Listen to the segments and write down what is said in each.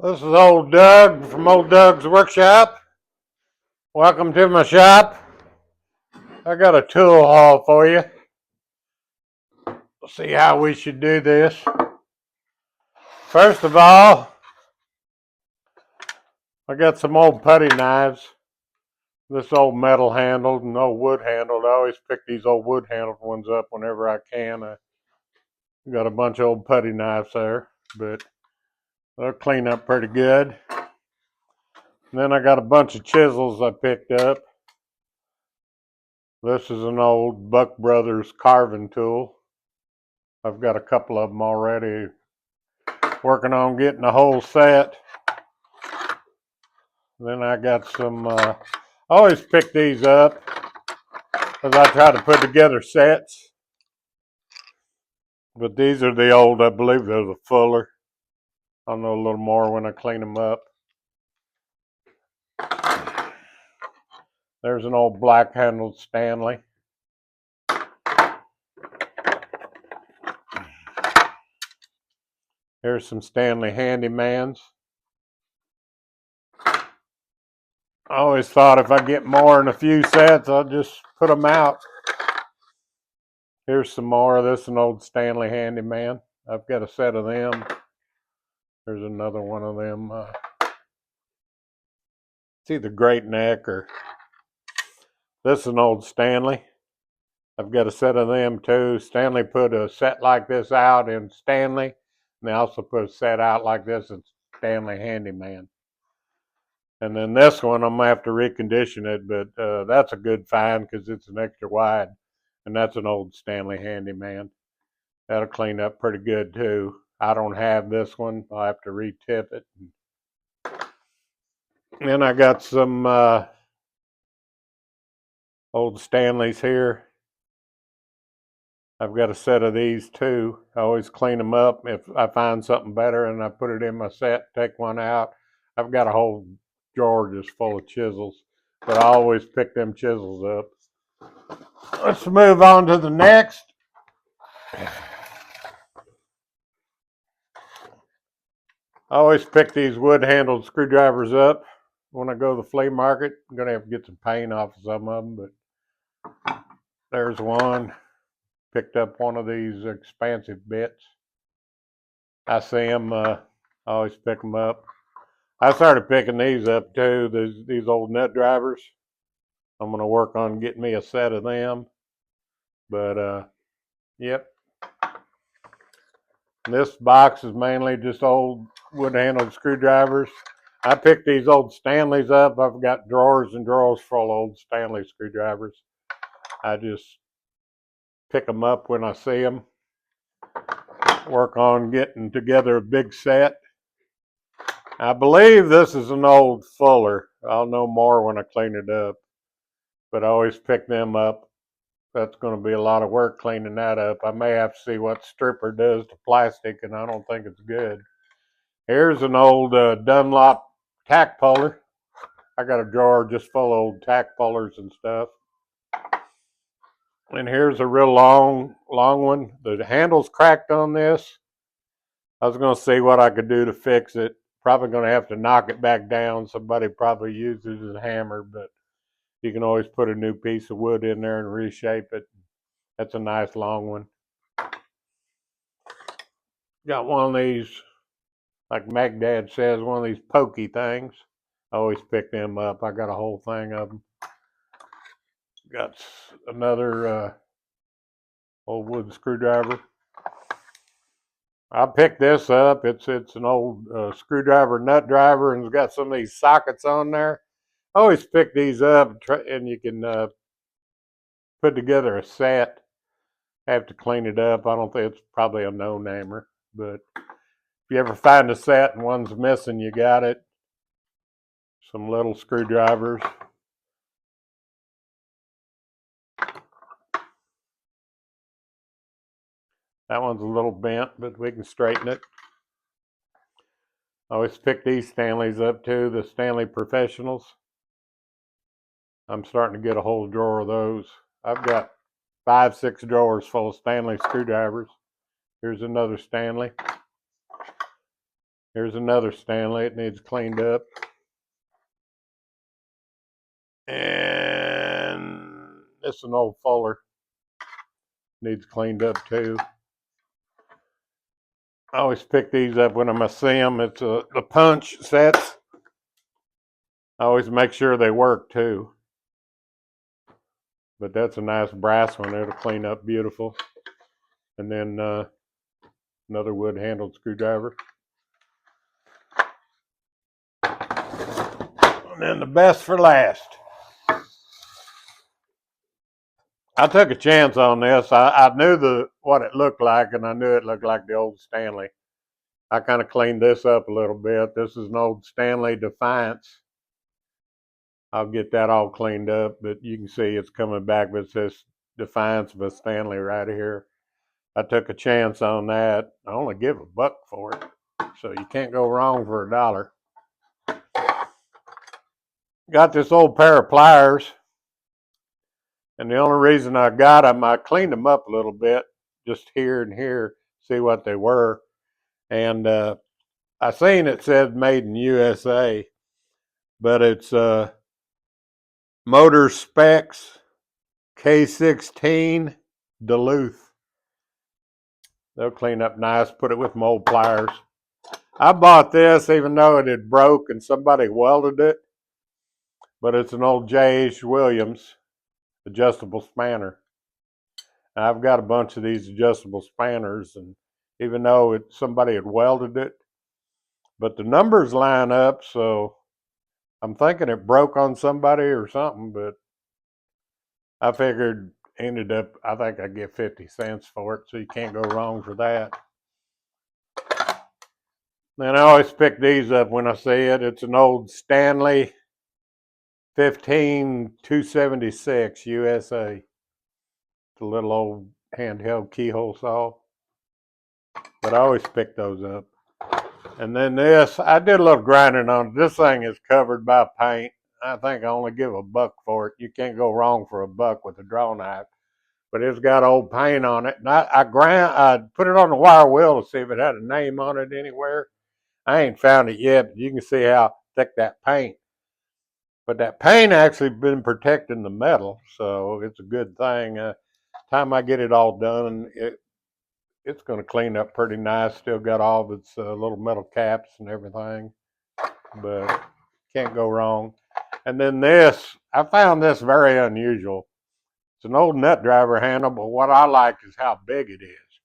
This is old Doug from old Doug's workshop. Welcome to my shop. I got a tool haul for you. Let's see how we should do this. First of all, I got some old putty knives. This old metal handled and old wood handled. I always pick these old wood handled ones up whenever I can. I got a bunch of old putty knives there, but they'll clean up pretty good. And then I got a bunch of chisels I picked up. This is an old Buck Brothers carving tool. I've got a couple of them already. Working on getting the whole set. Then I got some, I always pick these up as I try to put together sets. But these are the old, I believe they're the Fuller. I'll know a little more when I clean them up. There's an old black handled Stanley. Here's some Stanley Handymans. I always thought if I get more than a few sets, I'll just put them out. Here's some more of this, an old Stanley Handyman. I've got a set of them. There's another one of them. It's either Great Neck or this is an old Stanley. I've got a set of them too. Stanley put a set like this out in Stanley, and they also put a set out like this in Stanley Handyman. And then this one, I'm going to have to recondition it, but that's a good find because it's an extra wide. And that's an old Stanley Handyman. That'll clean up pretty good too. I don't have this one. I'll have to retip it. And then I got some old Stanleys here. I've got a set of these too. I always clean them up. If I find something better and I put it in my set, take one out. I've got a whole drawer just full of chisels, but I always pick them chisels up. Let's move on to the next. I always pick these wood-handled screwdrivers up when I go to the flea market. I'm going to have to get some paint off of some of them, but there's one. Picked up one of these expansive bits. I see them. I always pick them up. I started picking these up too. These old nut drivers. I'm going to work on getting me a set of them. But yep. This box is mainly just old wood-handled screwdrivers. I picked these old Stanleys up. I've got drawers and drawers full of old Stanley screwdrivers. I just pick them up when I see them. Work on getting together a big set. I believe this is an old Fuller. I'll know more when I clean it up. But I always pick them up. That's going to be a lot of work cleaning that up. I may have to see what stripper does to plastic, and I don't think it's good. Here's an old Dunlop tack puller. I got a drawer just full of old tack pullers and stuff. And here's a real long one. The handle's cracked on this. I was going to see what I could do to fix it. Probably going to have to knock it back down. Somebody probably uses a hammer, but you can always put a new piece of wood in there and reshape it. That's a nice long one. Got one of these, like Magdad says, one of these pokey things. I always pick them up. I got a whole thing of them. Got another old wood screwdriver. I picked this up. It's an old screwdriver nut driver, and it's got some of these sockets on there. I always pick these up, and you can put together a set. Have to clean it up. I don't think it's probably a no-namer, but if you ever find a set and one's missing, you got it. Some little screwdrivers. That one's a little bent, but we can straighten it. I always pick these Stanleys up too, the Stanley Professionals. I'm starting to get a whole drawer of those. I've got 5, 6 drawers full of Stanley screwdrivers. Here's another Stanley. Here's another Stanley. It needs cleaned up. And this is an old Fuller. Needs cleaned up too. I always pick these up when I see them. It's the punch sets. I always make sure they work too. But that's a nice brass one. It'll clean up beautiful. And then another wood-handled screwdriver. And then the best for last. I took a chance on this. I knew what it looked like, and I knew it looked like the old Stanley. I kind of cleaned this up a little bit. This is an old Stanley Defiance. I'll get that all cleaned up, but you can see it's coming back with this Defiance of a Stanley right here. I took a chance on that. I only give $1 for it, so you can't go wrong for $1. Got this old pair of pliers, and the only reason I got them, I cleaned them up a little bit, just here and here, see what they were. And I seen it said made in USA, but it's Motor Specs K16 Duluth. They'll clean up nice, put it with my old pliers. I bought this even though it had broke and somebody welded it, but it's an old J.H. Williams adjustable spanner. I've got a bunch of these adjustable spanners, and even though somebody had welded it, but the numbers line up, so I'm thinking it broke on somebody or something, but I figured, ended up, I think I get 50 cents for it, so you can't go wrong for that. Then I always pick these up when I see it. It's an old Stanley 15276 USA. It's a little old handheld keyhole saw, but I always pick those up. And then this, I did a little grinding on it. This thing is covered by paint. I think I only give $1 for it. You can't go wrong for $1 with a draw knife. But it's got old paint on it. And I put it on the wire wheel to see if it had a name on it anywhere. I ain't found it yet, but you can see how thick that paint. But that paint actually been protecting the metal, so it's a good thing. Time I get it all done, it's going to clean up pretty nice. Still got all of its little metal caps and everything, but can't go wrong. And then this, I found this very unusual. It's an old nut driver handle, but what I like is how big it is.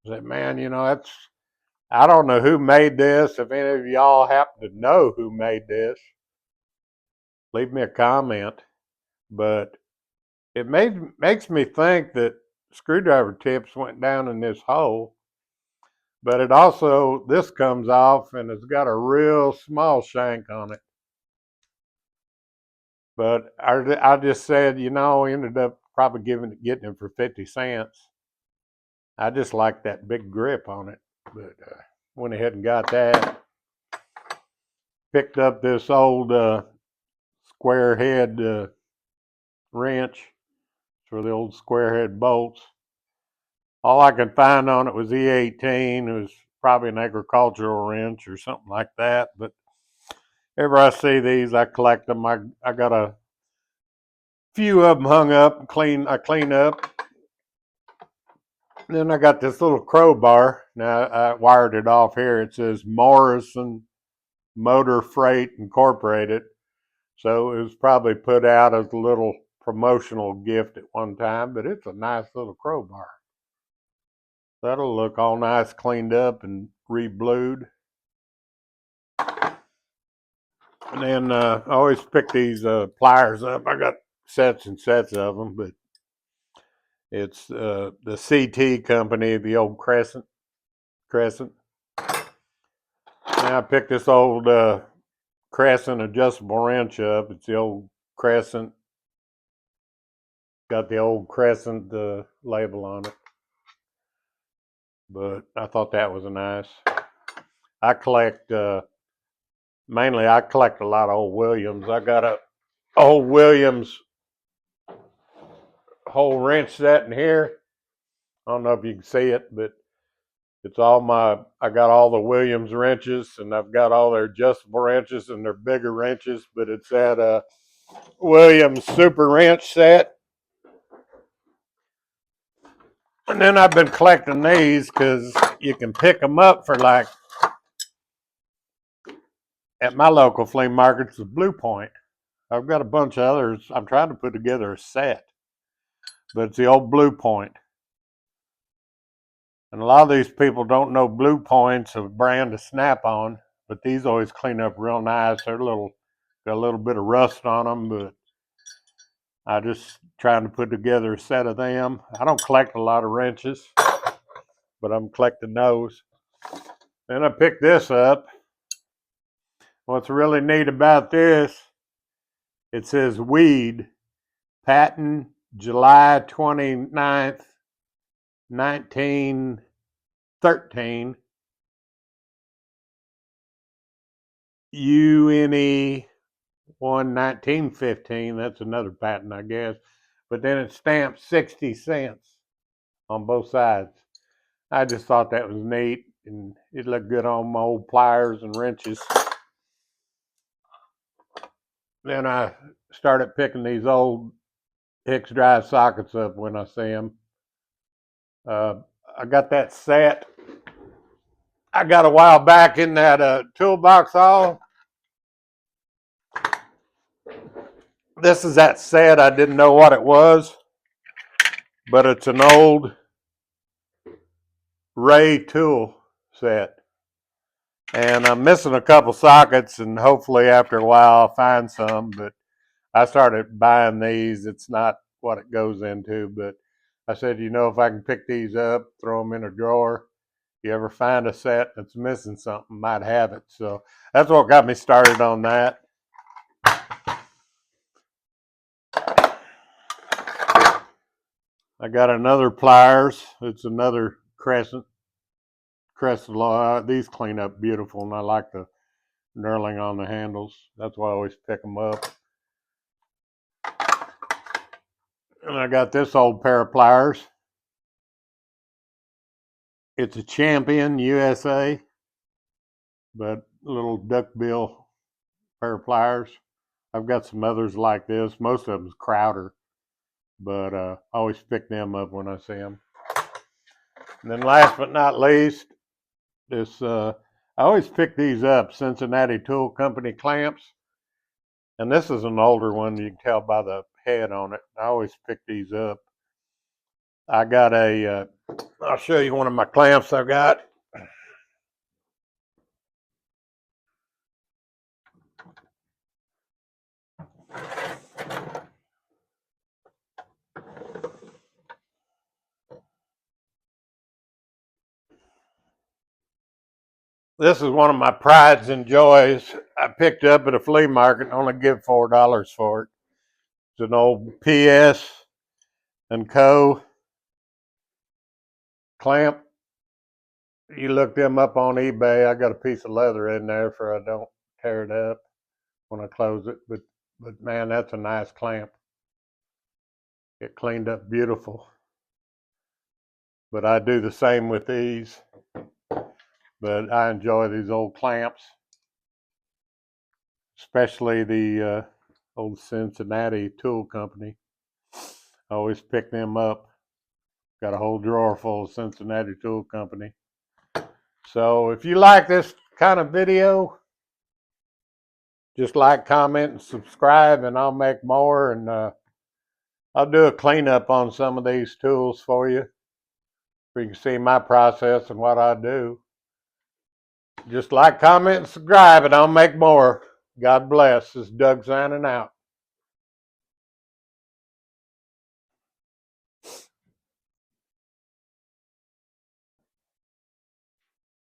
I said, man, I don't know who made this. If any of y'all happen to know who made this, leave me a comment. But it makes me think that screwdriver tips went down in this hole. But it also, this comes off and it's got a real small shank on it. But I just said, ended up probably getting it for 50 cents. I just like that big grip on it. But went ahead and got that. Picked up this old square head wrench for the old square head bolts. All I could find on it was E18. It was probably an agricultural wrench or something like that. But ever I see these, I collect them. I got a few of them hung up and I clean up. And then I got this little crowbar. Now I wired it off here. It says Morrison Motor Freight Incorporated. So it was probably put out as a little promotional gift at one time, but it's a nice little crowbar. That'll look all nice cleaned up and re-blued. And then I always pick these pliers up. I got sets and sets of them, but it's the CT company, the old Crescent. Now I picked this old Crescent adjustable wrench up. It's the old Crescent. Got the old Crescent label on it. But I thought that was nice. I collect, mainly I collect a lot of old Williams. I got a old Williams whole wrench set in here. I don't know if you can see it, but It's I got all the Williams wrenches, and I've got all their adjustable wrenches and their bigger wrenches, but it's that Williams super wrench set. And then I've been collecting these because you can pick them up for like, at my local flea markets, the Blue Point. I've got a bunch of others. I'm trying to put together a set, but it's the old Blue Point. And a lot of these people don't know Blue Point's a brand of Snap-on, but these always clean up real nice. They're got a little bit of rust on them, but I just trying to put together a set of them. I don't collect a lot of wrenches, but I'm collecting those. Then I picked this up. What's really neat about this, it says weed, patent July 29th, 1913, UNE 1915. That's another patent, I guess. But then it's stamped 60 cents on both sides. I just thought that was neat, and it looked good on my old pliers and wrenches. Then I started picking these old Hicks drive sockets up when I see them. I got that set I got a while back in that toolbox haul. This is that set. I didn't know what it was, but it's an old Ray tool set. And I'm missing a couple sockets, and hopefully after a while I'll find some, but I started buying these. It's not what it goes into, but I said, if I can pick these up, throw them in a drawer, you ever find a set that's missing something, might have it. So that's what got me started on that. I got another pliers. It's another crescent law. These clean up beautiful, and I like the knurling on the handles. That's why I always pick them up. And I got this old pair of pliers. It's a Champion USA, but a little duckbill pair of pliers. I've got some others like this. Most of them's Crowder, but I always pick them up when I see them. And then last but not least, this I always pick these up, Cincinnati Tool Company clamps. And this is an older one. You can tell by the head on it. I always pick these up. I got I'll show you one of my clamps I've got. This is one of my prides and joys. I picked up at a flea market and only give $4 for it. It's an old PS and Co. clamp. You look them up on eBay. I got a piece of leather in there for I don't tear it up when I close it. But man, that's a nice clamp. It cleaned up beautiful. But I do the same with these. But I enjoy these old clamps, especially the old Cincinnati Tool Company. I always pick them up. Got a whole drawer full of Cincinnati Tool Company. So if you like this kind of video, just like, comment, and subscribe, and I'll make more. And I'll do a cleanup on some of these tools for you, so you can see my process and what I do. Just like, comment, and subscribe, and I'll make more. God bless. This is Doug signing out.